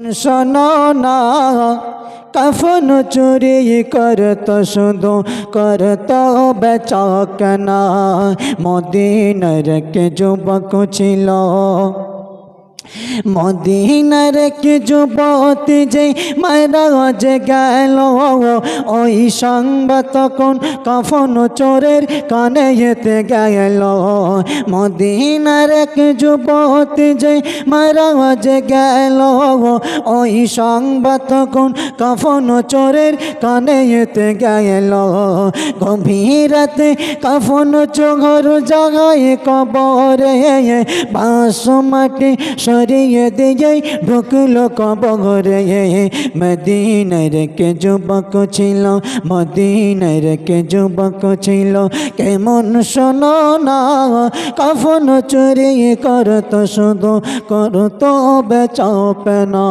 শোনো না কাফন চুরি করত শুধু করত বেচাকেনা মদিনার কে যুবক ছিল মদিনার কি যুবতী যে মারাজ গেল ওই সংবাদ তখন কাফন চোরের কানে যেতে গেল মদিনার কি যুবতী যে মারাজ গেল ওই সংবাদ তখন কাফন চোরের কানে যেতে গেল গভীর রাতে কাফন চোর জাগায় কবরে বাঁশ মাটি সরিয়ে দিয়ে ঢুকলো কবরে মদিনার কে যুবক ছিল মদিনার কে যুবক ছিল কেমন শোনো না কাফন চুরি করত শুধু করত বেচাকেনা।